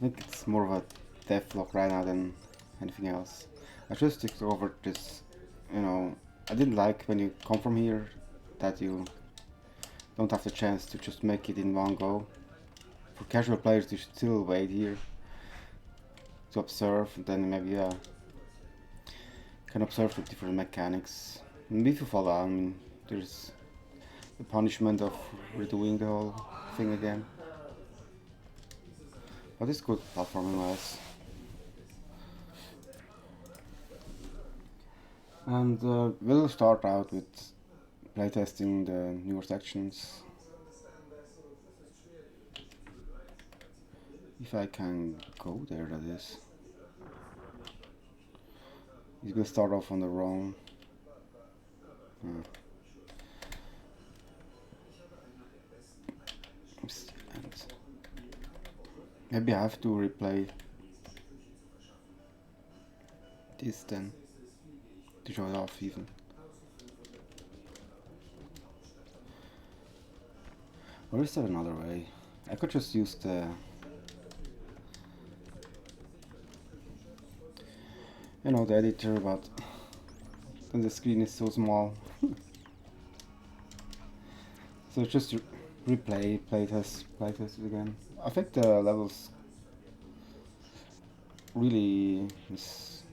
think it's more of a deathlock right now than anything else. I just discovered this, you know, I didn't like when you come from here that you don't have the chance to just make it in one go. For casual players, you should still wait here to observe, and then maybe can observe the different mechanics. And if you fall down, I mean, there's the punishment of redoing the whole thing again. But it's good platforming wise. And we'll start out with playtesting the newer sections. If I can go there, that is. It will start off on the wrong. Maybe I have to replay this then to show it off even. Or is there another way? I could just use the the editor, but then the screen is so small. So just replay, playtest it again. I think the levels really is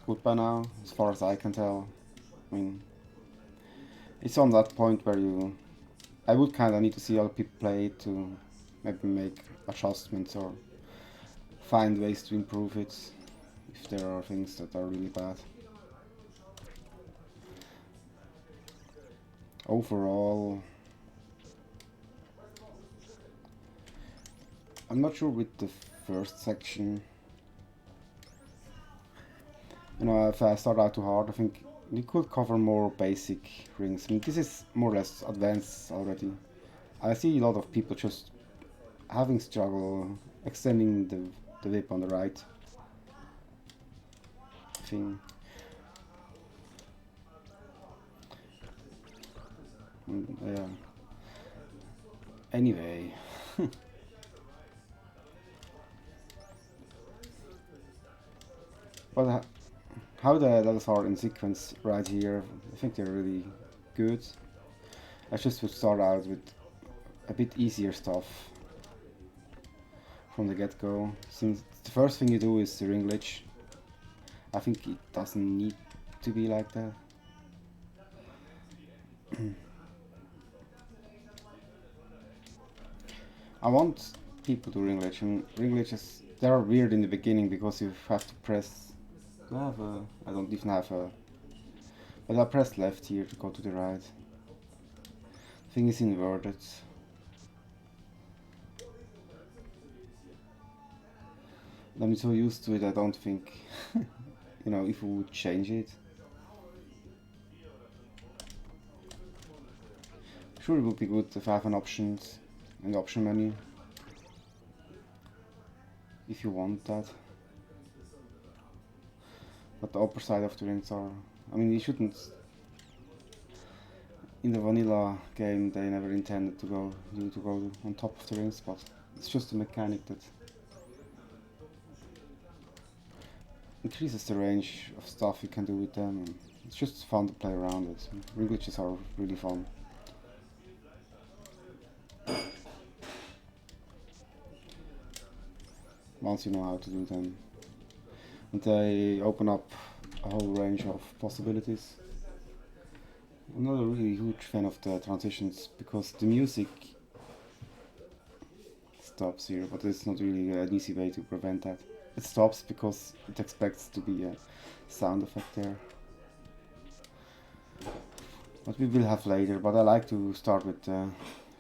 good by now, as far as I can tell. I mean, it's on that point where I would kind of need to see other people play it to maybe make adjustments or find ways to improve it if there are things that are really bad. Overall, I'm not sure with the first section. If I start out too hard, I think you could cover more basic rings. I mean, this is more or less advanced already. I see a lot of people just having struggle extending the whip on the right thing. Yeah. Anyway. But how the levels are in sequence right here, I think they're really good. I just would start out with a bit easier stuff from the get-go, since the first thing you do is the ring glitch. I think it doesn't need to be like that. I want people to ring glitch, and ring glitches, they are weird in the beginning because you have to press. I don't even have a. But I press left here to go to the right. Thing is inverted. I'm so used to it, I don't think, if we would change it. Sure, it would be good if I have an options in the option menu. If you want that. But the upper side of the rings are... I mean, you shouldn't... In the vanilla game, they never intended to go on top of the rings, but it's just a mechanic that increases the range of stuff you can do with them. And it's just fun to play around with. Ring glitches are really fun. Once you know how to do them. And they open up a whole range of possibilities. I'm not a really huge fan of the transitions because the music stops here, but it's not really an easy way to prevent that. It stops because it expects to be a sound effect there. But we will have later, but I like to start with, that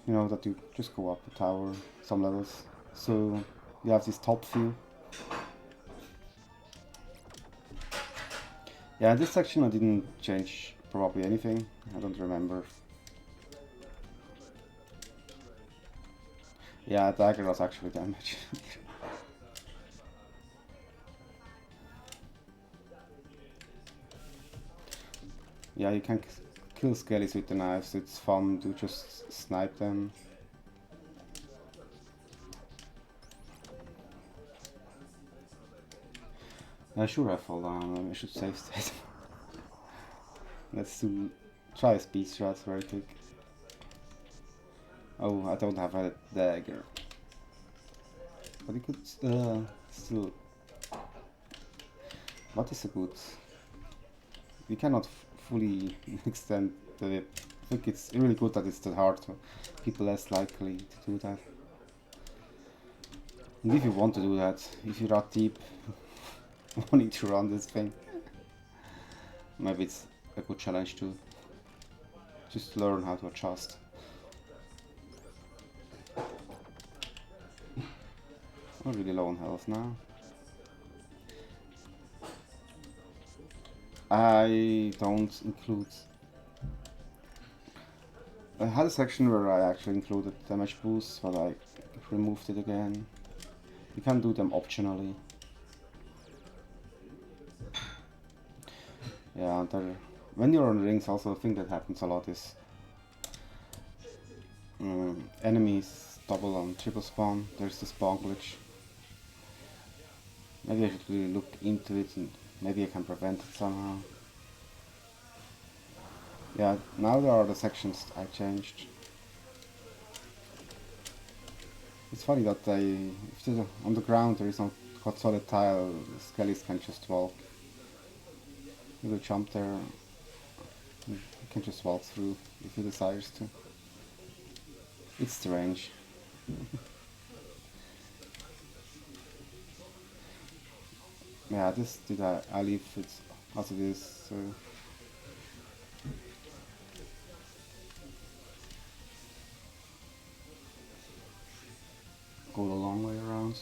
you just go up a tower, some levels. So you have this top view. Yeah, this section I didn't change probably anything, I don't remember. Yeah, dagger was actually damage. Yeah, you can kill skellies with the knives, it's fun to just snipe them. Sure, I fall down. I should save state. Let's try a speed strat very quick. Oh, I don't have a dagger. But you could still. What is a good? We cannot fully extend the whip. I think it's really good that it's that hard, so people less likely to do that. And if you want to do that, if you're that deep, wanting to run this thing, maybe it's a good challenge to just learn how to adjust. I'm really low on health now. I don't include. I had a section where I actually included damage boosts, but I removed it again. You can do them optionally. Yeah, when you're on rings, also a thing that happens a lot is enemies double on triple spawn. There's the spawn glitch. Maybe I should really look into it and maybe I can prevent it somehow. Yeah, now there are the sections I changed. It's funny that if there's on the ground there is no solid tile, the skellies can just walk. You will jump there, you can just walk through if he desires to. It's strange. Yeah, I leave it as it is. So. Go the long way around.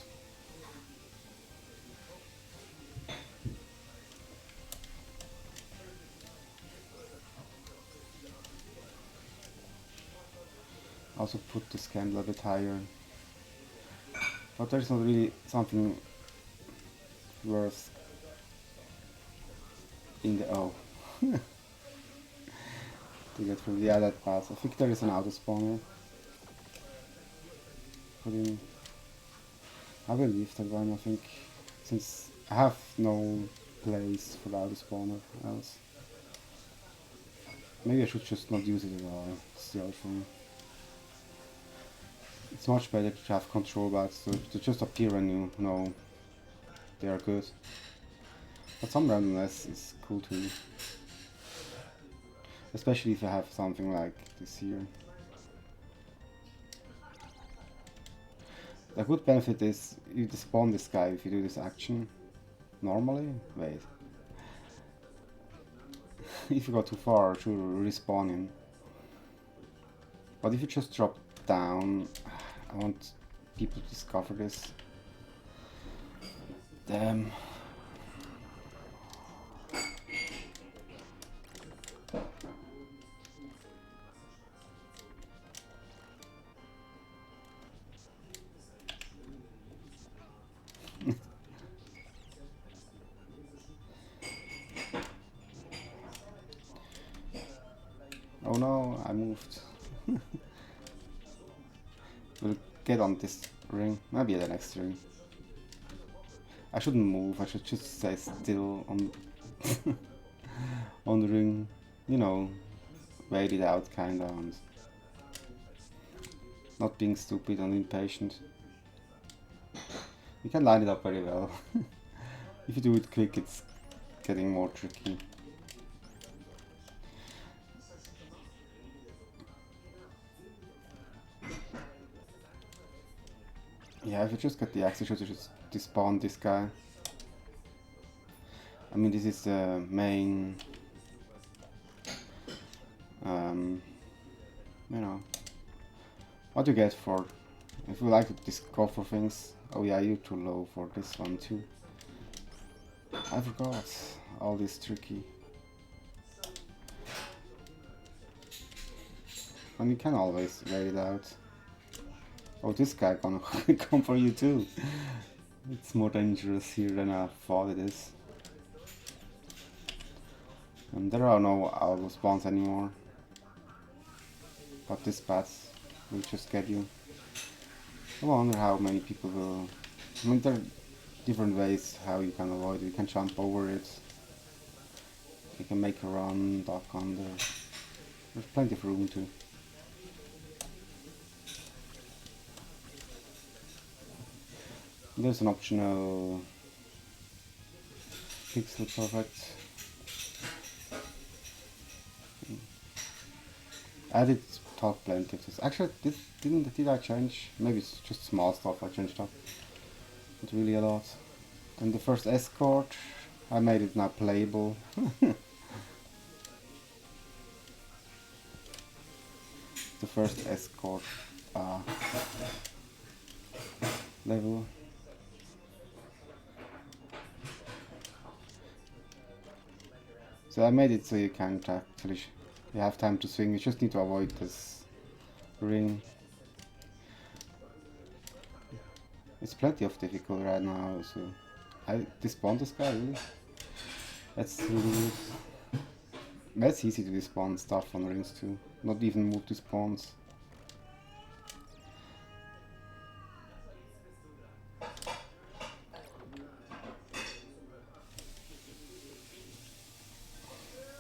Also put the scandal a bit higher. But there's not really something worth in the to get through. Yeah, that pass. I think there is an auto spawner. I will leave that one, I think, since I have no place for the auto spawner else. Maybe I should just not use it at all. It's the other thing. It's much better to have control bats to just appear when you know they are good. But some randomness is cool too. Especially if you have something like this here. The good benefit is you despawn this guy if you do this action normally. Wait. If you go too far, it should respawn him. But if you just drop down, I want people to discover this. Damn. Oh no, I moved. We'll get on this ring, maybe the next ring. I shouldn't move, I should just stay still on on the ring, you know, wait it out kinda, and not being stupid and impatient. You can line it up very well. If you do it quick, it's getting more tricky. Yeah, if you just get the axe, you should just despawn this guy. I mean, this is the main, you know, what you get for, if you like to discover things. Oh yeah, you're too low for this one too. I forgot, all this tricky. And you can always wait it out. Oh, this guy gonna come for you too. It's more dangerous here than I thought it is. And there are no auto spawns anymore. But this path will just get you. I wonder how many people will. I mean, different ways how you can avoid it. You can jump over it. You can make a run, duck under. There's plenty of room to. There's an optional pixel perfect. I did talk plenty of this. Actually, did I change? Maybe it's just small stuff I changed up. Not really a lot. And the first escort, I made it now playable. The first escort level. So I made it so you can't actually, you have time to swing, you just need to avoid this ring. It's plenty of difficult right now, so I despawn this guy, really? That's really, that's easy to despawn stuff on rings too, not even multi-spawns.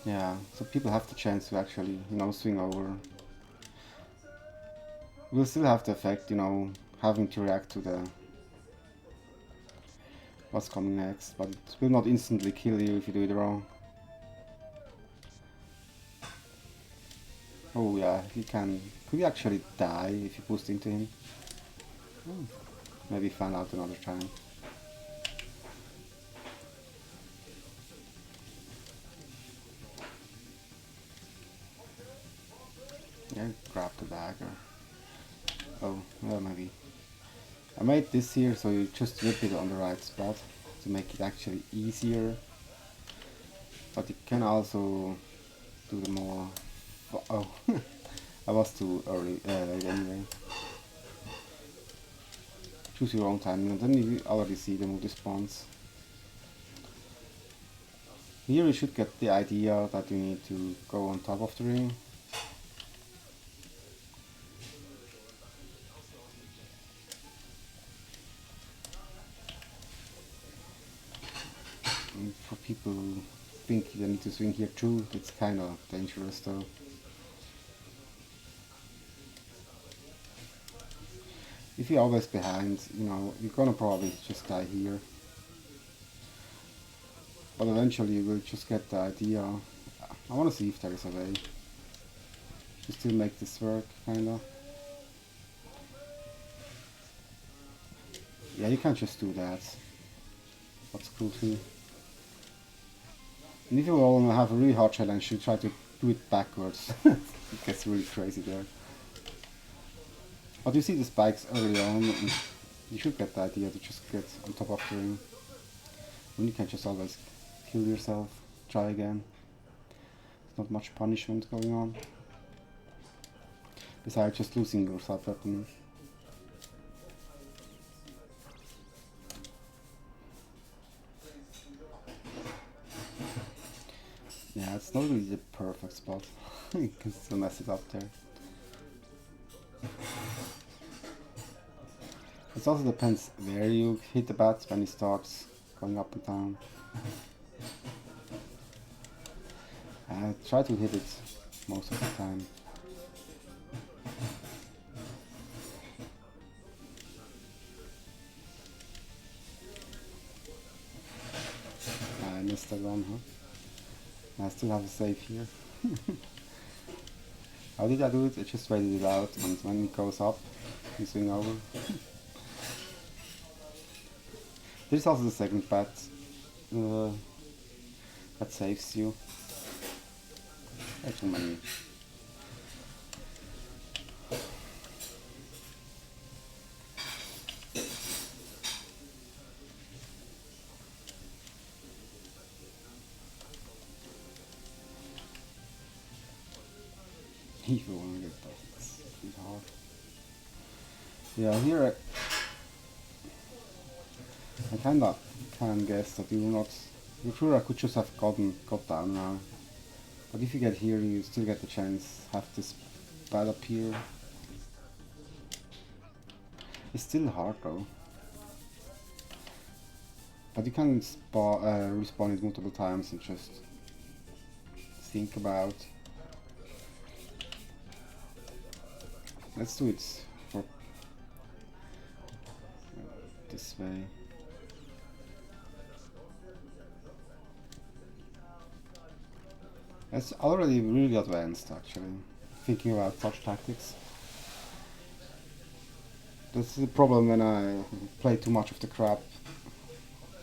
Yeah, so people have the chance to actually, you know, swing over. We'll still have the effect, you know, having to react to the what's coming next, but it will not instantly kill you if you do it wrong. Oh yeah, he can. Could he actually die if you boost into him? Maybe find out another time. Yeah, grab the dagger. Oh, well, maybe. I made this here so you just whip it on the right spot to make it actually easier. But you can also do the more. Oh, I was too early. Late anyway. Choose your own timing, and then you already see the multi spawns. Here you should get the idea that you need to go on top of the ring. And for people who think you need to swing here too, it's kind of dangerous though. If you're always behind, you know, you're gonna probably just die here. But eventually you will just get the idea. I wanna see if there is a way to still make this work, kinda. Yeah, you can't just do that. That's cool too. And if you want to have a really hard challenge, you try to do it backwards. It gets really crazy there. But you see the spikes early on, and you should get the idea to just get on top of the ring. And you can just always kill yourself, try again. There's not much punishment going on. Besides just losing your sub-weapon. Yeah, it's not really the perfect spot. You can still mess it up there. It also depends where you hit the bat when it starts going up and down. I try to hit it most of the time. I missed that one, huh? I still have a save here. How did I do it? I just waited it out, and when it goes up, you swing over. There's also the second bat that saves you. Too many. If you want to get that, it's pretty hard. Yeah, here I kinda can guess that you will not. I'm sure I could just have got down now. But if you get here, you still get the chance. Have this bad up here. It's still hard though. But you can respawn it multiple times and just think about. Let's do it for this way. It's already really advanced, actually, thinking about such tactics. This is the problem when I play too much of the crap.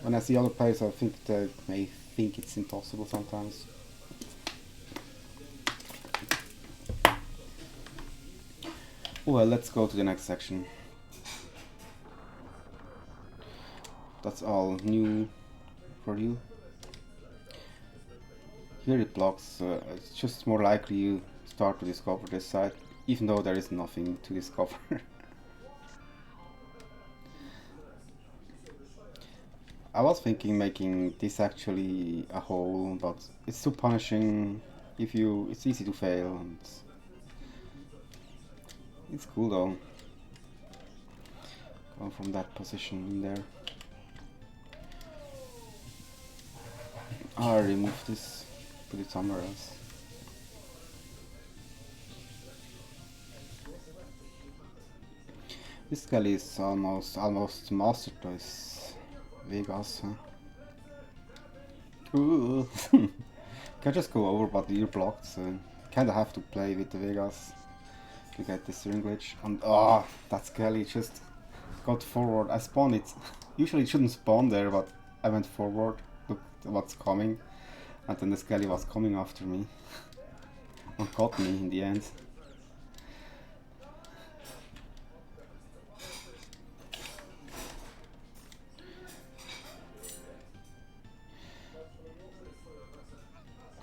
When I see other players, I think they may think it's impossible sometimes. Well, let's go to the next section. That's all new for you. Here it blocks, it's just more likely you start to discover this side, even though there is nothing to discover. I was thinking making this actually a hole, but it's too punishing if you, it's easy to fail, and it's cool though. Going from that position in there. I'll remove this, put it somewhere else. This guy is almost mastered this Vegas, huh? Ooh. Can just go over, but you're blocked, so kinda have to play with the Vegas to get the steering glitch. And that Skelly just got forward. I spawned it. Usually it shouldn't spawn there, but I went forward. Look what's coming, and then the Skelly was coming after me and caught me in the end.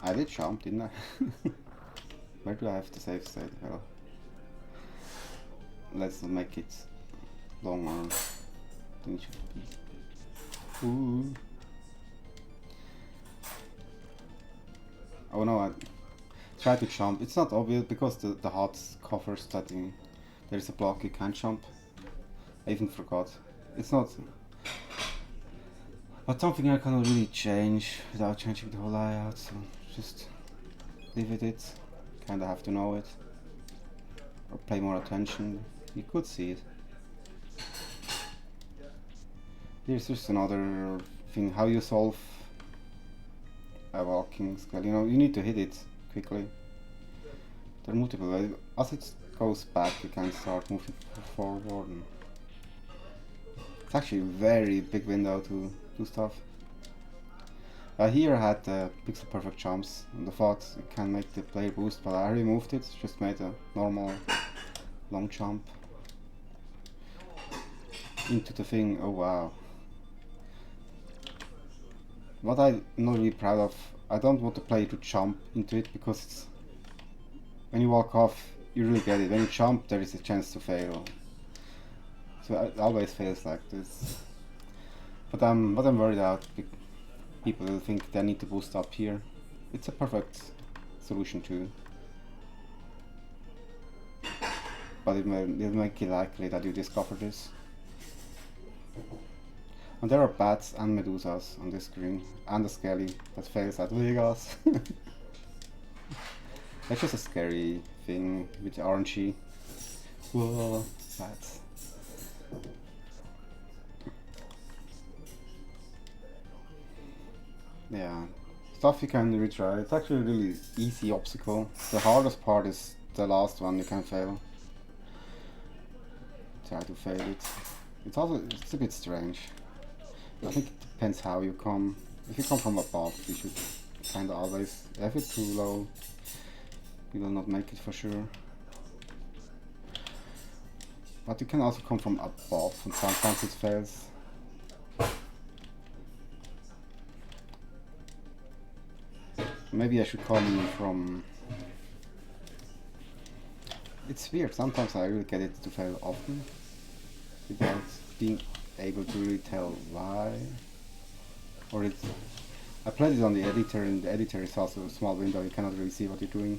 I did jump, didn't I? Where do I have the safe state? Well, let's make it longer than it should be. Ooh. Oh no, I tried to jump. It's not obvious because the HUD covers that there is a block you can't jump. I even forgot. It's not. But something I cannot really change without changing the whole layout, so just live with it. Kinda have to know it. Or pay more attention. You could see it. Here's just another thing, how you solve a walking skull. You know, you need to hit it quickly. There are multiple ways. As it goes back, you can start moving forward. And it's actually a very big window to do stuff. Here I had pixel perfect jumps, and I thought it can make the player boost, but I removed it, just made a normal long jump into the thing. Oh wow. What I'm not really proud of, I don't want the player to jump into it, because it's, when you walk off you really get it. When you jump there is a chance to fail. So it always fails like this. But I'm worried about people will think they need to boost up here. It's a perfect solution too. But it'll make it likely that you discover this. And there are bats and medusas on this screen, and a Skelly that fails at Vegas. That's just a scary thing with the RNG. Whoa, bats. Yeah, stuff you can retry. It's actually a really easy obstacle. The hardest part is the last one you can fail. Try to fail it. It's a bit strange. I think it depends how you come. If you come from above, you should kinda always have it too low. You will not make it for sure. But you can also come from above, and sometimes it fails. Maybe I should come from... It's weird, sometimes I really get it to fail often, without being able to really tell why. Or it's... I played it on the editor, and the editor is also a small window, you cannot really see what you're doing.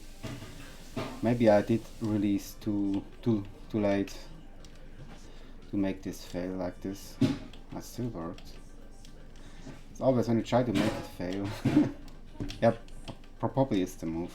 Maybe I did release too late to make this fail like this. That still worked. Always when you try to make it fail. Yep, probably is the move.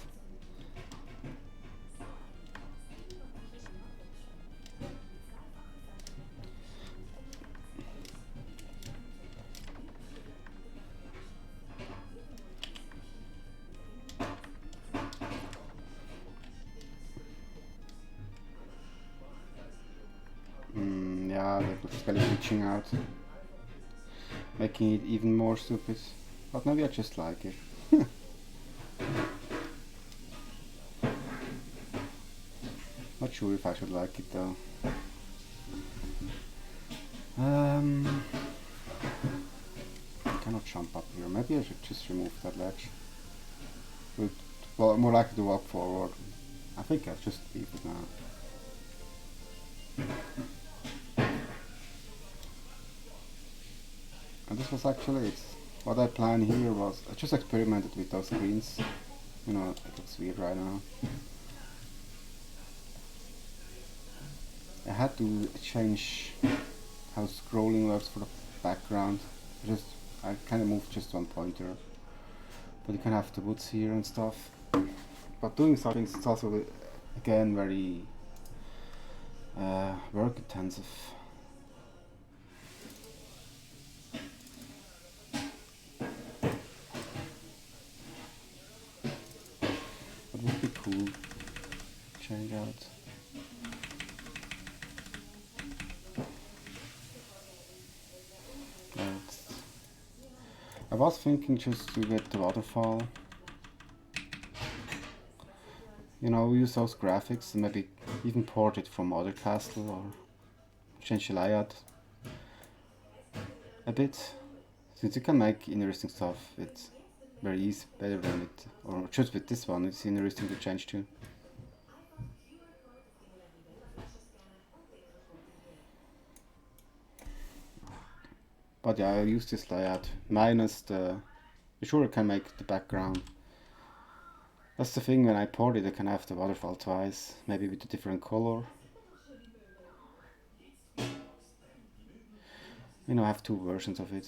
Yeah, that was kind of reaching out, making it even more stupid. But maybe I just like it. Not sure if I should like it though. I cannot jump up here. Maybe I should just remove that ledge. Well, more likely to walk forward. I think I'll just leave it now. And this was actually it. What I planned here was, I just experimented with those screens. You know, it looks weird right now. I had to change how scrolling works for the background. I kind of moved just one pointer. But you can have the woods here and stuff. But doing some things, it's also, again, very work intensive. It would be cool. Change out. I was thinking just to get the waterfall. You know, use those graphics and maybe even port it from other castle or change the layout a bit. Since you can make interesting stuff, it's very easy, better than it, or just with this one, it's interesting to change too. But yeah, I'll use this layout, minus the, sure I can make the background. That's the thing, when I port it I can have the waterfall twice, maybe with a different color. You know, I have two versions of it.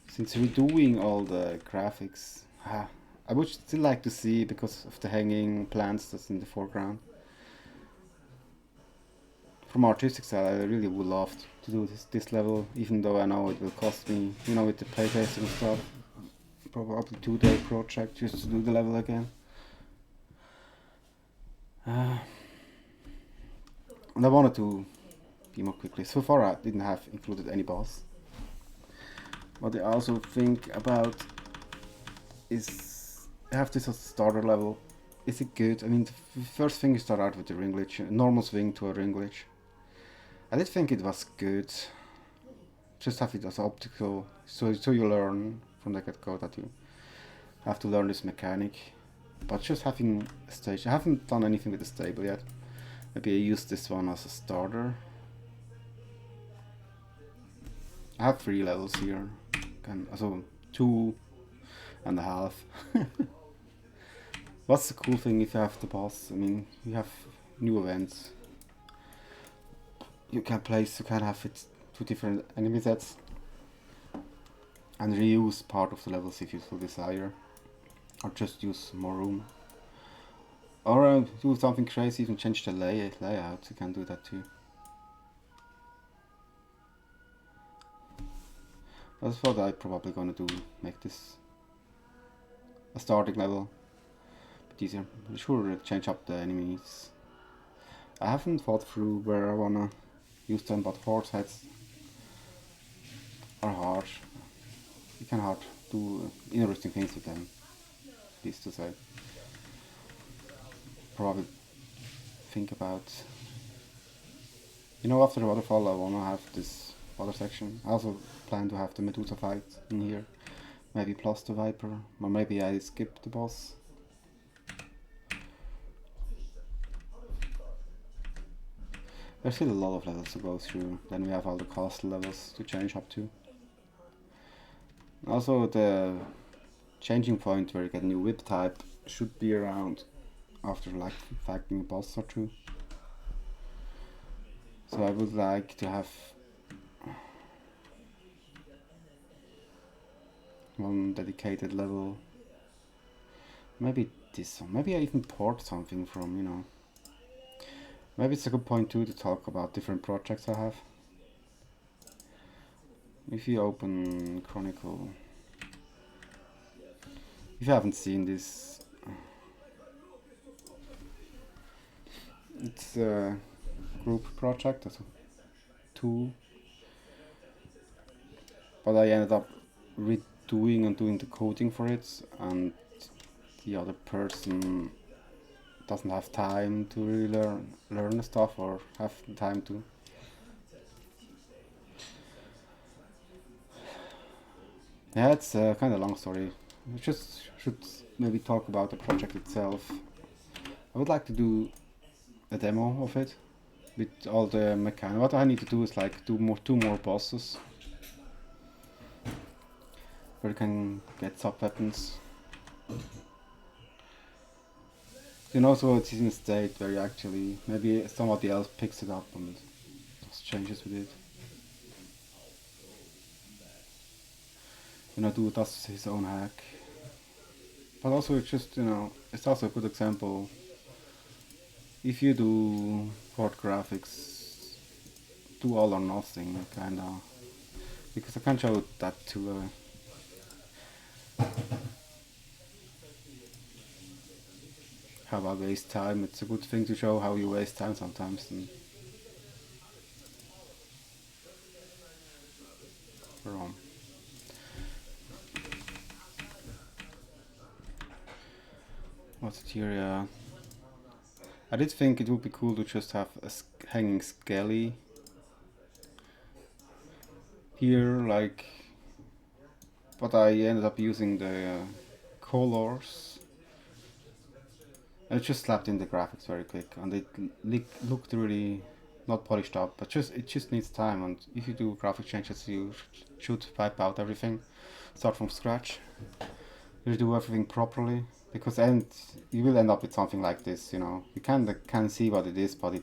Since redoing all the graphics, I would still like to see, because of the hanging plants that's in the foreground. From artistic side, I really would love to do this level, even though I know it will cost me, you know, with the playtesting and stuff, probably 2-day project just to do the level again. And I wanted to be more quickly. So far I didn't have included any boss. What I also think about is, I have this as a starter level. Is it good? I mean, the first thing you start out with the ring glitch, normal swing to a ring glitch. I did think it was good. Just have it as optical, so you learn from the get-go that you have to learn this mechanic. But just having a stage, I haven't done anything with the stable yet. Maybe I use this one as a starter. I have 3 levels here, also 2.5. What's the cool thing if you have the boss? I mean, you have new events. You can have it 2 different enemy sets and reuse part of the levels if you so desire, or just use more room, or do something crazy, even change the layout. You can do that too. That's what I'm probably gonna do, make this a starting level a bit easier. Sure, change up the enemies. I haven't thought through where I wanna use them, but horse heads are hard. You can hard do interesting things with them, at least to say. Probably think about, you know, after the waterfall I wanna have this water section. I also plan to have the Medusa fight in here, maybe plus the Viper, or maybe I skip the boss. There's still a lot of levels to go through, then we have all the castle levels to change up to. Also the changing point where you get a new whip type should be around after like fighting a boss or 2. So I would like to have one dedicated level. Maybe this one. Maybe I even port something from, you know. Maybe it's a good point too to talk about different projects I have. If you open Chronicle, if you haven't seen this, it's a group project, that's a tool, but I ended up redoing and doing the coding for it, and the other person doesn't have time to really learn the stuff or have time to. Yeah, it's a kind of long story. We just should maybe talk about the project itself. I would like to do a demo of it with all the mechanics. What I need to do is like do two more bosses where you can get sub weapons. You know, so it's in a state where you actually maybe somebody else picks it up and does changes with it. You know, does his own hack. But also it's just, you know, it's also a good example. If you do port graphics, do all or nothing, kinda. Because I can show that to how I waste time. It's a good thing to show how you waste time sometimes. And wrong. What's it here? Yeah. I did think it would be cool to just have a hanging skelly here, like, but I ended up using the colors, and it just slapped in the graphics very quick, and it looked really not polished up, but it just needs time. And if you do graphic changes, you should wipe out everything, start from scratch, you do everything properly, because you will end up with something like this. You know, you can see what it is, but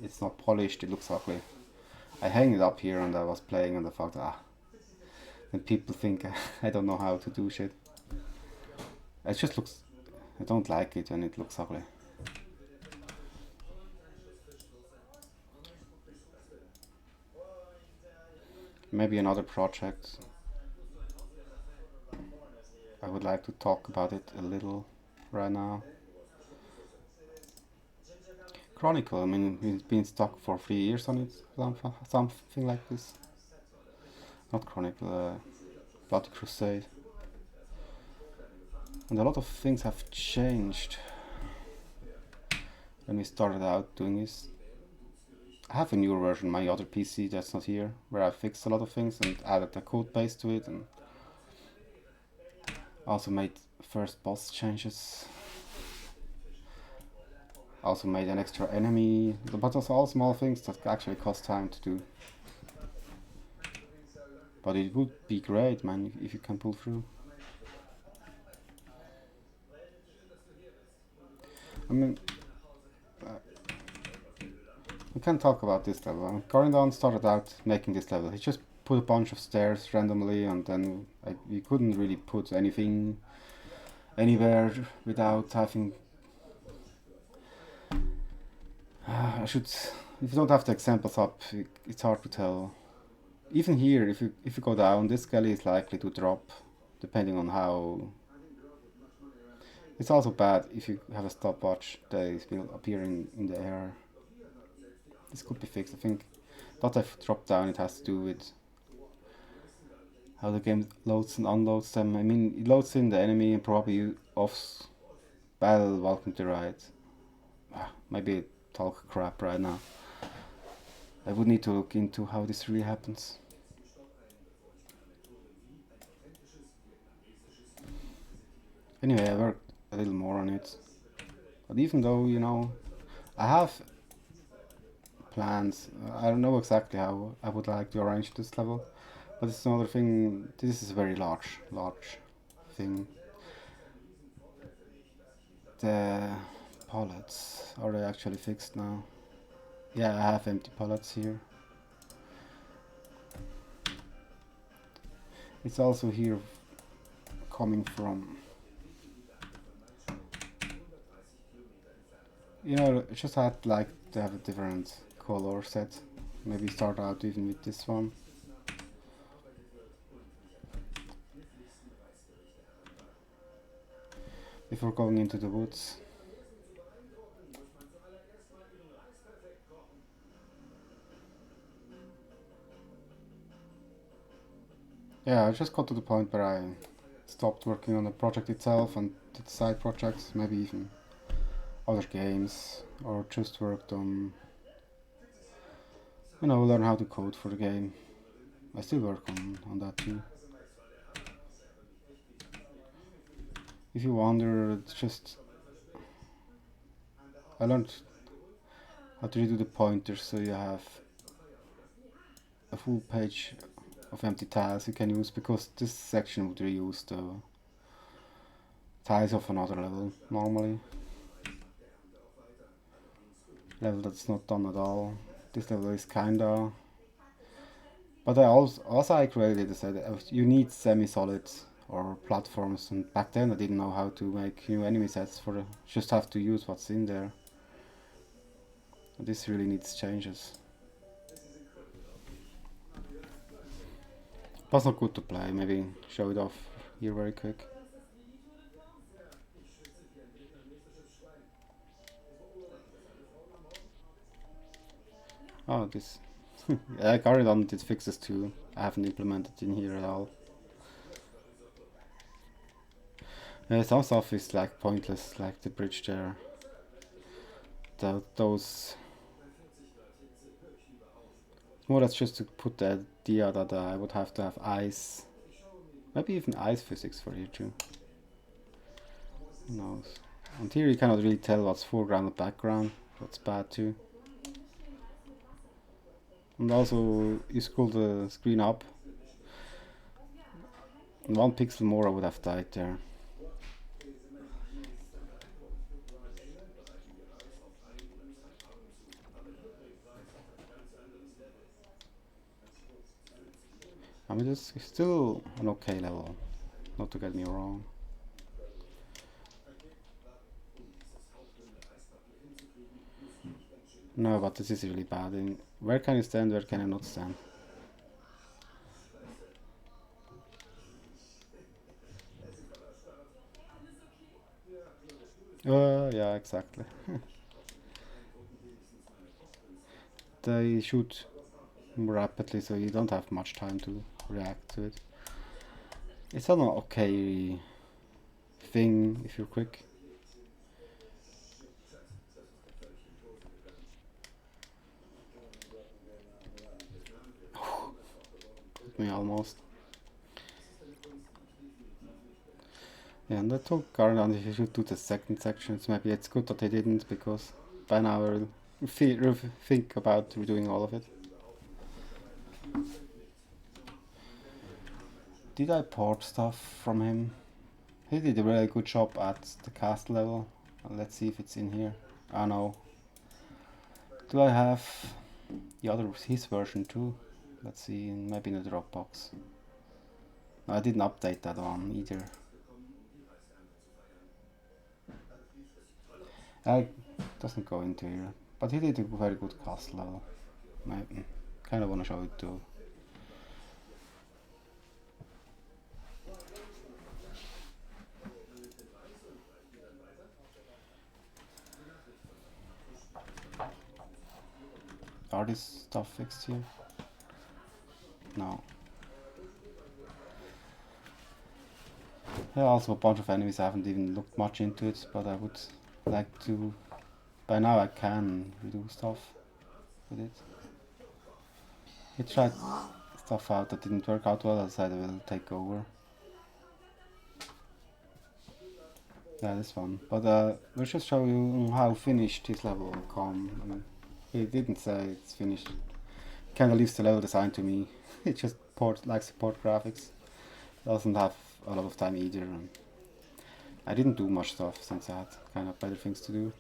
it's not polished. It looks ugly. I hang it up here, and I was playing, and I thought, and people think I don't know how to do shit. It just looks. I don't like it when it looks ugly. Maybe another project. I would like to talk about it a little right now. Chronicle, I mean, we've been stuck for 3 years on it, something like this. Not Chronicle, Bloody Crusade. And a lot of things have changed when we started out doing this. I have a newer version, my other PC that's not here, where I fixed a lot of things and added a code base to it, and also made first boss changes. Also made an extra enemy, but also all small things that actually cost time to do. But it would be great, man, if you can pull through. I mean, we can talk about this level. Corindon started out making this level. He just put a bunch of stairs randomly, and then we couldn't really put anything anywhere without having. I should. If you don't have the examples up, it's hard to tell. Even here, if you go down, this skelly is likely to drop, depending on how. It's also bad if you have a stopwatch that is will appear in the air. This could be fixed. I think that I've dropped down. It has to do with how the game loads and unloads them. I mean, it loads in the enemy and probably offs battle. Welcome to ride. Maybe talk crap right now. I would need to look into how this really happens. Anyway, I worked a little more on it. But even though, you know, I have plans, I don't know exactly how I would like to arrange this level. But it's another thing, this is a very large thing. The pallets, are they actually fixed now? Yeah, I have empty pallets here. It's also here coming from. You know, I just had like to have a different color set. Maybe start out even with this one. Before going into the woods. Yeah, I just got to the point where I stopped working on the project itself and did side projects, maybe even other games, or just worked on, you know, learn how to code for the game. I still work on that too. If you wonder, it's just I learned how to redo the pointers so you have a full page of empty tiles you can use, because this section would reuse the tiles of another level normally. Level that's not done at all. This level is kinda. But I created I said you need semi-solid or platforms, and back then I didn't know how to make new enemy sets for the, just have to use what's in there. This really needs changes. But it's not good to play, maybe show it off here very quick. Oh, this. I carried on did fixes too. I haven't implemented in here at all. Some stuff is like pointless, like the bridge there. Those. More that's just to put the idea that I would have to have ice. Maybe even ice physics for here too. Who knows? On here you cannot really tell what's foreground and background. That's bad too. And also you scroll the screen up. And 1 pixel more I would have died there. I mean, it's still an okay level, not to get me wrong. No, but this is really bad. And where can you stand, where can you not stand? Yeah, exactly. They shoot more rapidly, so you don't have much time to react to it. It's an okay thing if you're quick. Me almost. Yeah, and I told Garland if you should do the second section. So maybe it's good that they didn't, because by now I'll think about redoing all of it. Did I port stuff from him? He did a really good job at the cast level. Let's see if it's in here. Oh no. Do I have his version too? Let's see, maybe in the Dropbox. No, I didn't update that one either. It doesn't go into here. But he did a very good cast level. I kind of want to show it too. Are this stuff fixed here? No. There are also a bunch of enemies. I haven't even looked much into it, but I would like to. By now I can redo stuff with it. He tried stuff out that didn't work out well. I decided I will take over. Yeah, this one. But we'll just show you how finished this level will come. I mean, he didn't say it's finished. Kind of leaves the level design to me. It just likes support graphics. Doesn't have a lot of time either. And I didn't do much stuff since I had kind of better things to do.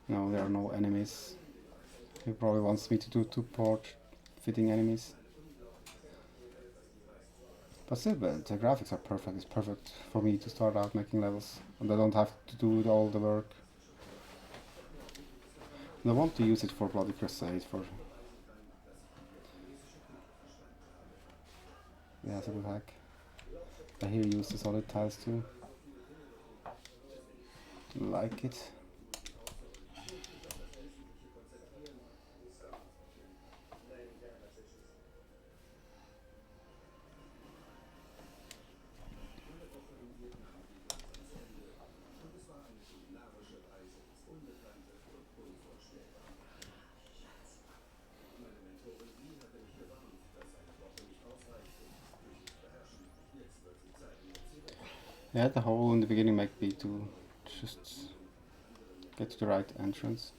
No, there are no enemies. He probably wants me to do 2 port fitting enemies. But still, the graphics are perfect. It's perfect for me to start out making levels, and I don't have to do all the work. And I want to use it for Bloody Crusade. For yeah, it's a good hack. I here use the solid tiles too. Like it. Yeah, the hole in the beginning might be to just get to the right entrance.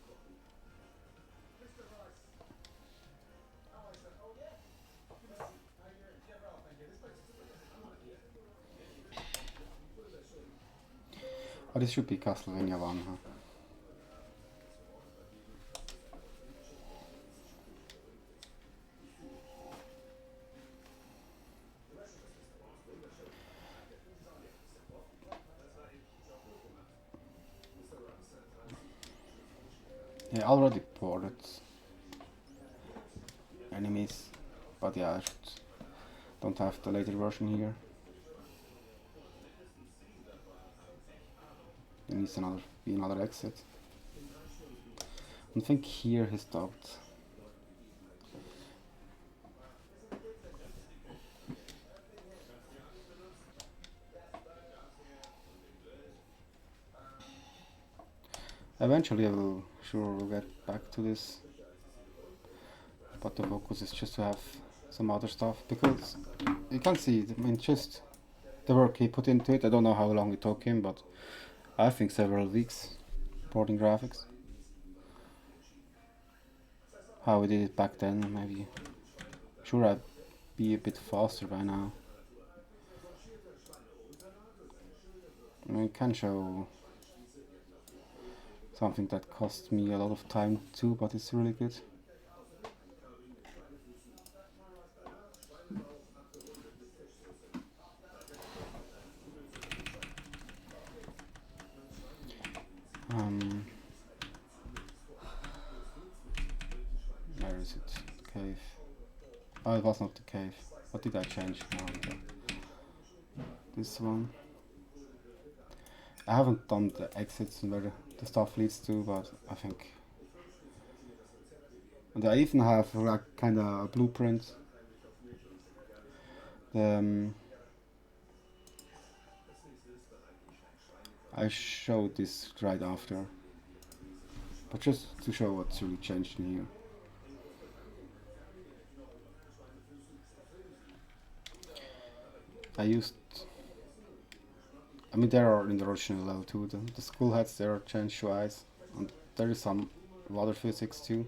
Oh, this should be Castlevania 1, huh? Yeah, I already ported enemies, but yeah, don't have the later version here. There needs be another exit. I think here he stopped. Eventually I will sure will get back to this, but the focus is just to have some other stuff, because you can see, I mean, just the work he put into it. I don't know how long it took him, but I think several weeks porting graphics. How we did it back then, maybe. Sure, I'd be a bit faster by now. I mean, I can show something that cost me a lot of time too, but it's really good. Where is it? The cave. Oh, it was not the cave. What did I change? Oh, okay. This one. I haven't done the exits and where the stuff leads to, but I think. And I even have like kind of a blueprint. I showed this right after, but just to show what's really changed in here. I mean, there are in the original level too. The skull heads there are changed twice, and there is some water physics too.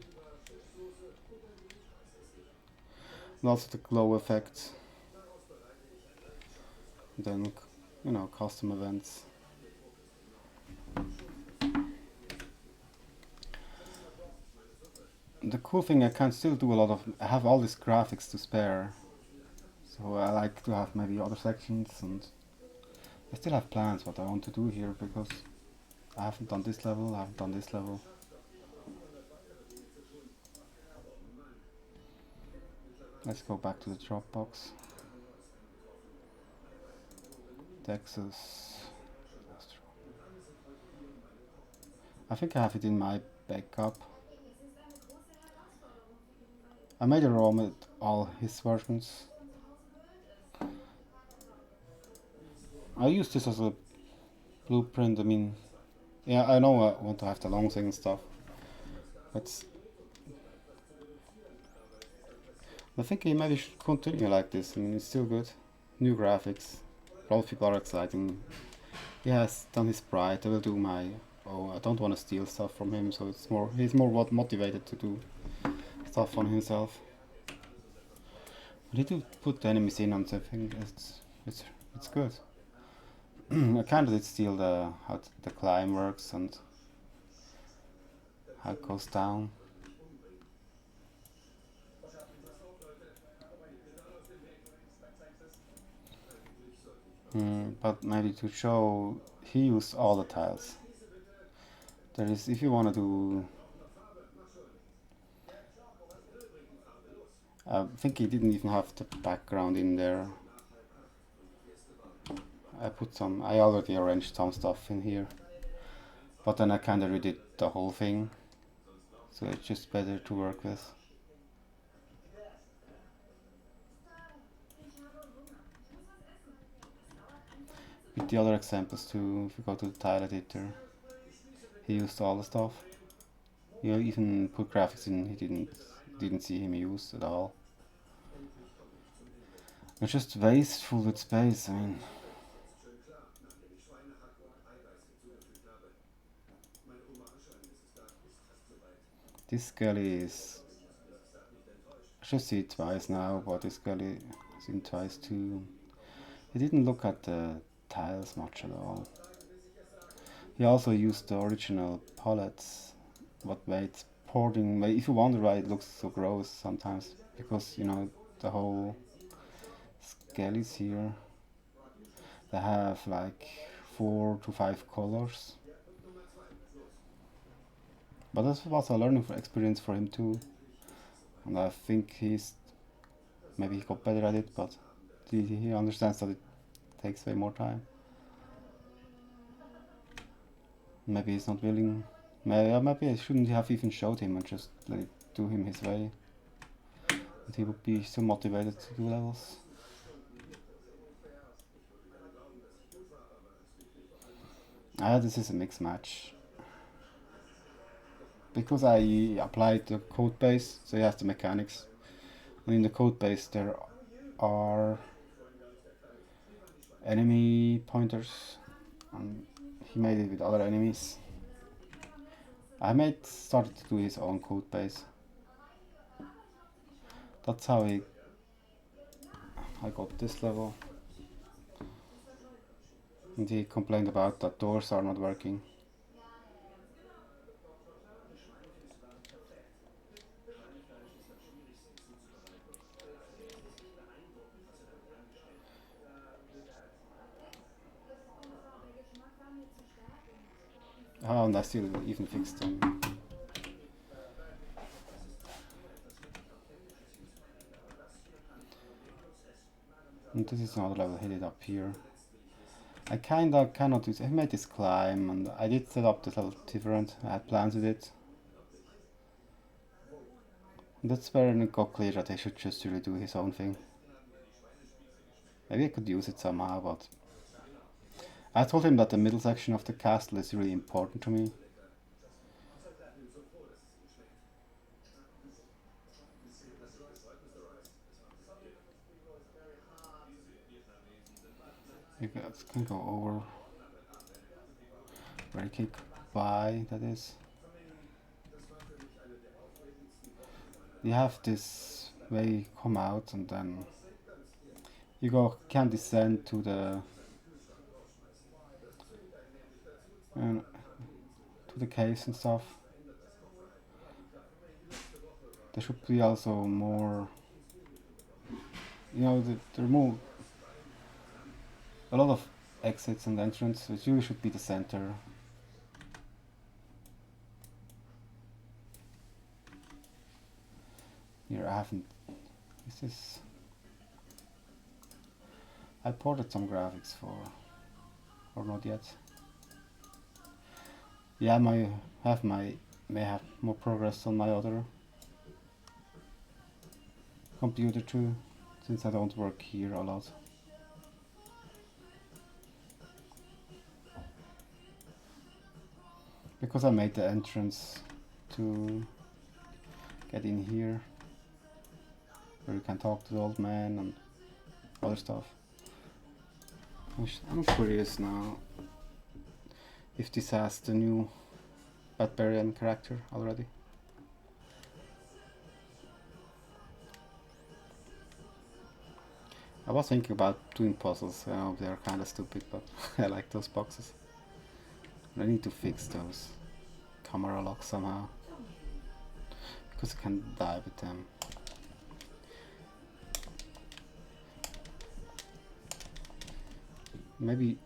And also the glow effect. And then, you know, custom events. The cool thing, I can still do a lot of. I have all these graphics to spare, so I like to have maybe other sections, and I still have plans what I want to do here, because I haven't done this level, I haven't done this level. Let's go back to the Dropbox. Texas. I think I have it in my backup. I made a ROM with all his versions. I use this as a blueprint. I mean, yeah, I know I want to have the long thing and stuff, but I think he maybe should continue like this. I mean, it's still good. New graphics. A lot of people are exciting. He has done his pride. I will do my. Oh, I don't want to steal stuff from him, so he's more motivated to do stuff on himself. I need to put the enemies in on something. It's good. I kind of did steal how the climb works and how it goes down. But maybe to show, he used all the tiles. There is, if you want to do, I think he didn't even have the background in there. I already arranged some stuff in here, but then I kinda redid the whole thing, so it's just better to work with. With the other examples too, if you go to the tile editor, he used all the stuff. You even put graphics in he didn't see him use at all. It's just wasteful with space, I mean. This galley is, I should see it twice now, but this galley is in twice too. He didn't look at the tiles much at all. He also used the original palettes, what made porting, if you wonder why it looks so gross sometimes, because you know the whole skellies here, they have like 4 to 5 colors. But this was a learning experience for him too, and I think maybe he got better at it, but he understands that it takes way more time. Maybe he's not willing. Maybe I shouldn't have even showed him and just let it do him his way. But he would be so motivated to do levels. This is a mixed match. Because I applied the code base, so he has the mechanics. And in the code base there are enemy pointers, and he made it with other enemies. I started to do his own code base. That's how I got this level. And he complained about that doors are not working. Oh, and I still even fixed them. And this is another level headed up here. I kinda cannot use. I made this climb, and I did set up this level different. I had plans with it. And that's where it got clear that I should just really do his own thing. Maybe I could use it somehow, but I told him that the middle section of the castle is really important to me. You guys can go over where I kick by, that is. You have this way come out, and then you can descend to the caves and stuff. There should be also more, there are more, a lot of exits and entrance, which usually should be the center. Here I haven't, I ported some graphics for, or not yet. Yeah, may have more progress on my other computer too, since I don't work here a lot. Because I made the entrance to get in here, where you can talk to the old man and other stuff. I'm curious now if this has the new Barbarian character already. I was thinking about doing puzzles. I know they're kinda stupid, but I like those boxes. I need to fix those camera locks somehow, because I can die with them. Maybe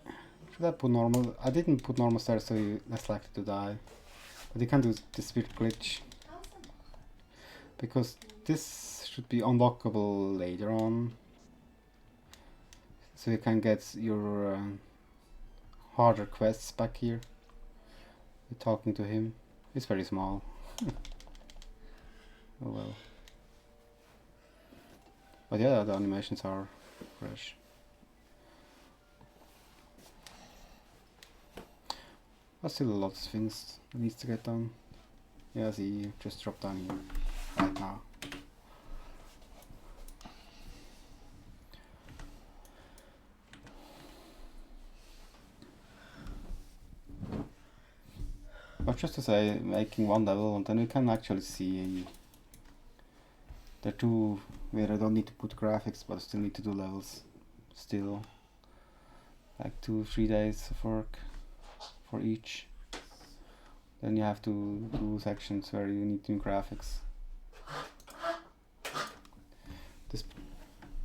should I put normal? I didn't put normal stairs, so you're less likely to die. But you can do this weird glitch because this should be unlockable later on, so you can get your harder quests back here. You're talking to him. It's very small. Oh well. But yeah, the animations are fresh. But still a lot of things that needs to get done. Yeah, see, just drop down here right now. But just to say, making one level, and then we can actually see the two where I don't need to put graphics, but I still need to do levels. Still, like 2-3 days of work for each. Then you have to do sections where you need to do graphics. This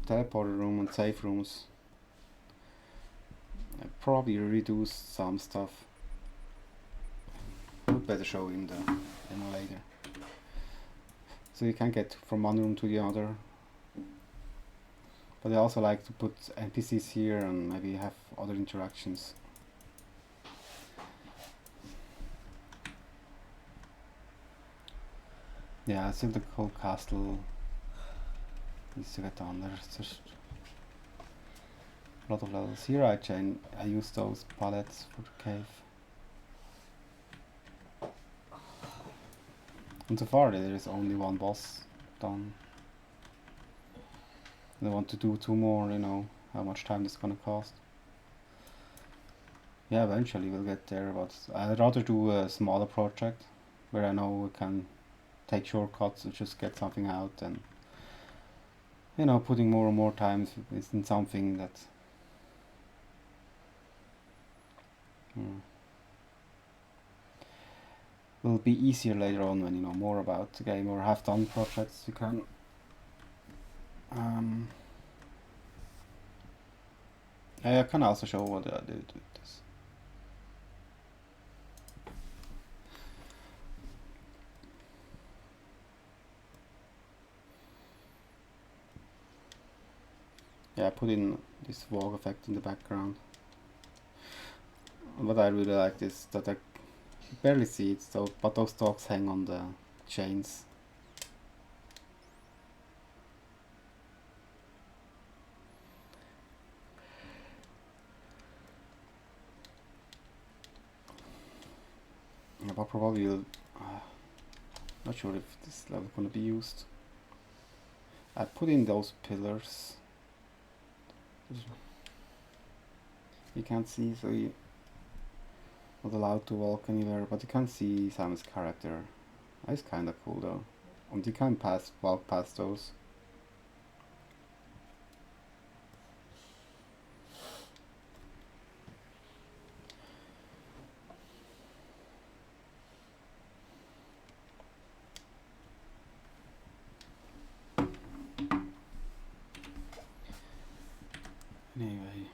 teleporter room and safe rooms, I probably redo some stuff. Would better show in the demo later. So you can get from one room to the other. But I also like to put NPCs here and maybe have other interactions. Yeah, still the whole castle needs to get done. There's just a lot of levels. Here I use those palettes for the cave. And so far there is only one boss done. And I want to do 2 more, you know, how much time this is gonna cost. Yeah, eventually we'll get there, but I'd rather do a smaller project where I know we can take shortcuts and just get something out, and you know, putting more and more time in something that will be easier later on when you know more about the game or have done projects. You can I can also show what I did with this. Yeah, I put in this fog effect in the background. What I really like is that I barely see it, so but those dogs hang on the chains. Yeah, but probably not sure if this level is gonna be used. I put in those pillars. You can't see, so you're not allowed to walk anywhere, but you can see Sam's character. That's kinda cool though. And you can walk past those. Anyway.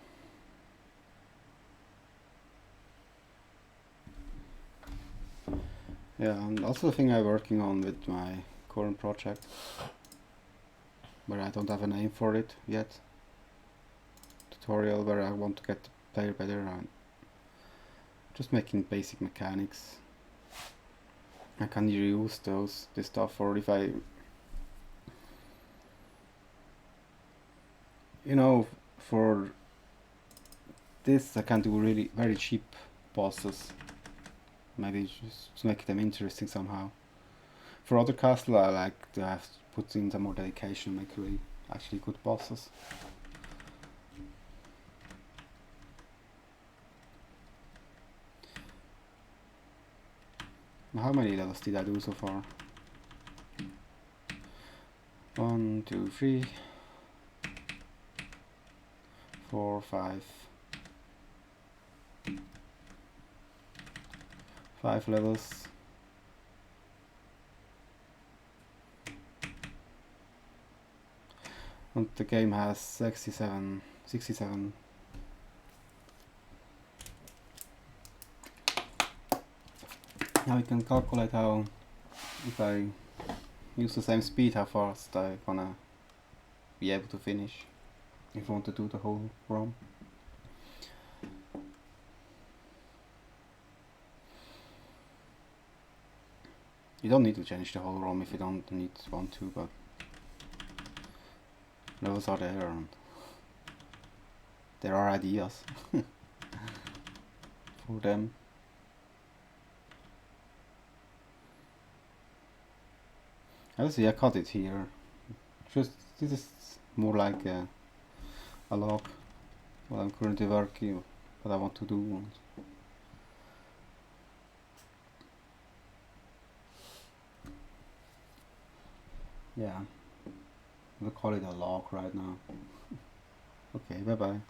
Yeah, and also the thing I'm working on with my current project, where I don't have a name for it yet. Tutorial where I want to get the player better and just making basic mechanics. I can reuse this stuff, or if I, you know, for this I can do really very cheap bosses. Maybe just to make them interesting somehow. For other castles I like to have put in some more dedication, make really actually good bosses. How many levels did I do so far? 1, 2, 3, 4, 5. 5 levels. And the game has 67 Now we can calculate how, if I use the same speed, how fast I'm gonna be able to finish if I want to do the whole ROM. You don't need to change the whole ROM if you don't want to, but levels are there and there are ideas for them. Obviously I cut it here. Just this is more like a log what I'm currently working, what I want to do. Yeah, we'll call it a log right now. Okay, bye bye.